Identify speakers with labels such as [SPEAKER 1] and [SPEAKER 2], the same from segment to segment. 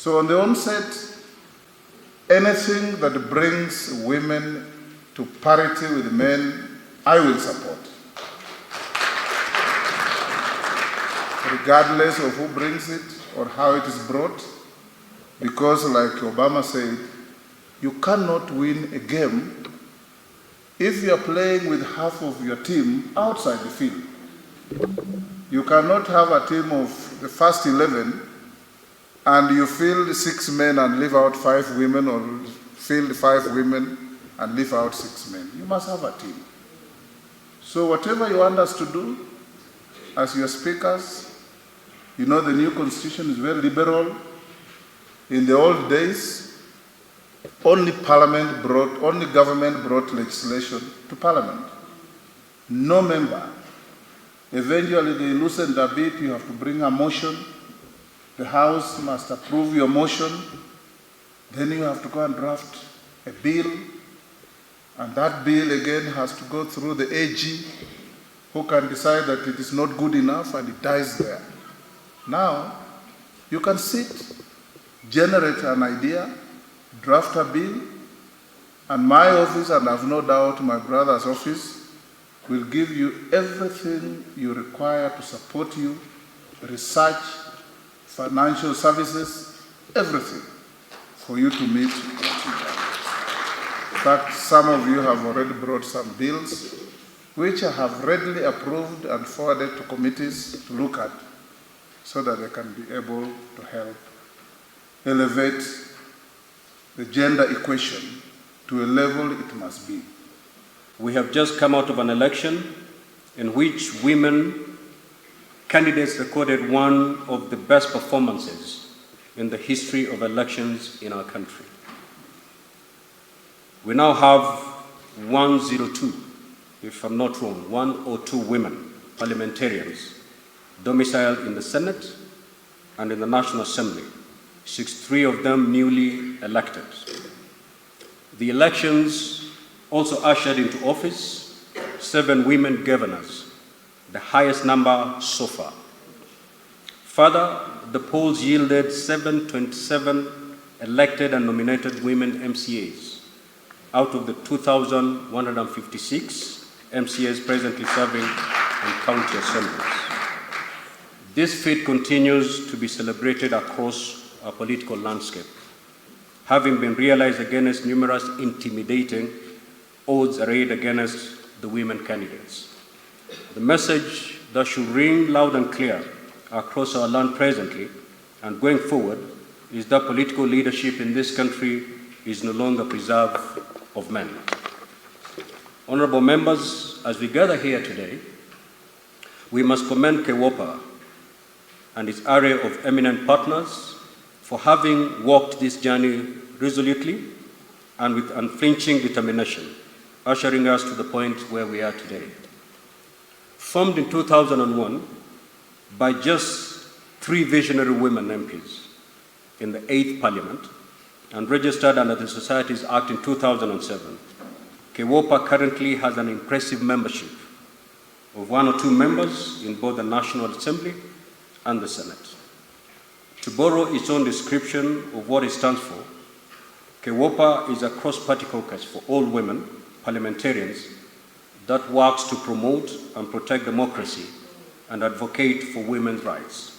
[SPEAKER 1] So on the onset, anything that brings women to parity with men, I will support. Regardless of who brings it or how it is brought, because like Obama said, you cannot win a game if you are playing with half of your team outside the field. You cannot have a team of the first 11 and you field 6 men and leave out 5 women, or field 5 women and leave out 6 men. You must have a team. So whatever you want us to do, as your speakers, you know the new constitution is very liberal. In the old days, only government brought legislation to parliament. No member. Eventually they loosened a bit, you have to bring a motion. The House must approve your motion. Then you have to go and draft a bill. And that bill again has to go through the AG, who can decide that it is not good enough and it dies there. Now, you can sit, generate an idea, draft a bill, and my office, and I have no doubt my brother's office, will give you everything you require to support you, research, financial services, everything for you to meet what you want. In fact, some of you have already brought some bills which I have readily approved and forwarded to committees to look at so that they can be able to help elevate the gender equation to a level it must be.
[SPEAKER 2] We have just come out of an election in which women candidates recorded one of the best performances in the history of elections in our country. We now have 102, if I'm not wrong, 102 women parliamentarians domiciled in the Senate and in the National Assembly, 63 of them newly elected. The elections also ushered into office 7 women governors, the highest number so far. Further, the polls yielded 727 elected and nominated women MCAs out of the 2,156 MCAs presently serving in county assemblies. This feat continues to be celebrated across our political landscape, having been realized against numerous intimidating odds arrayed against the women candidates. The message that should ring loud and clear across our land presently and going forward is that political leadership in this country is no longer preserved of men. Honorable members, as we gather here today, we must commend KEWOPA and its array of eminent partners for having walked this journey resolutely and with unflinching determination, ushering us to the point where we are today. Formed in 2001 by just 3 visionary women MPs in the 8th Parliament and registered under the Societies Act in 2007, KEWOPA currently has an impressive membership of 1 or 2 members in both the National Assembly and the Senate. To borrow its own description of what it stands for, KEWOPA is a cross-party caucus for all women parliamentarians that works to promote and protect democracy and advocate for women's rights.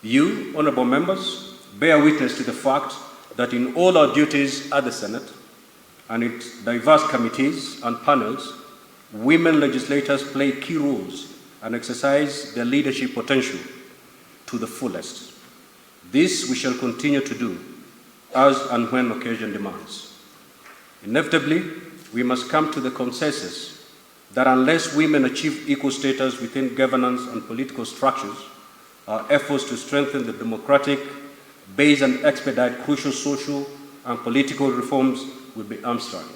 [SPEAKER 2] You, honorable members, bear witness to the fact that in all our duties at the Senate and its diverse committees and panels, women legislators play key roles and exercise their leadership potential to the fullest. This we shall continue to do as and when occasion demands. Inevitably, we must come to the consensus that unless women achieve equal status within governance and political structures, our efforts to strengthen the democratic base and expedite crucial social and political reforms will be hamstrung.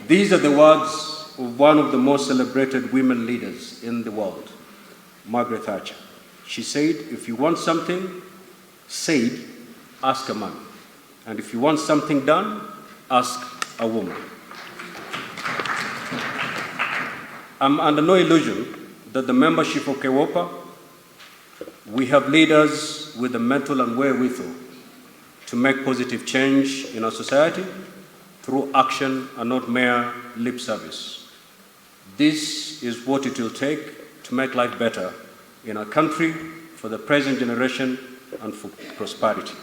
[SPEAKER 2] These are the words of one of the most celebrated women leaders in the world, Margaret Thatcher. She said, if you want something said, ask a man. And if you want something done, ask a woman. I'm under no illusion that the membership of KEWOPA, we have leaders with the mental and wherewithal to make positive change in our society through action and not mere lip service. This is what it will take to make life better in our country, for the present generation, and for prosperity.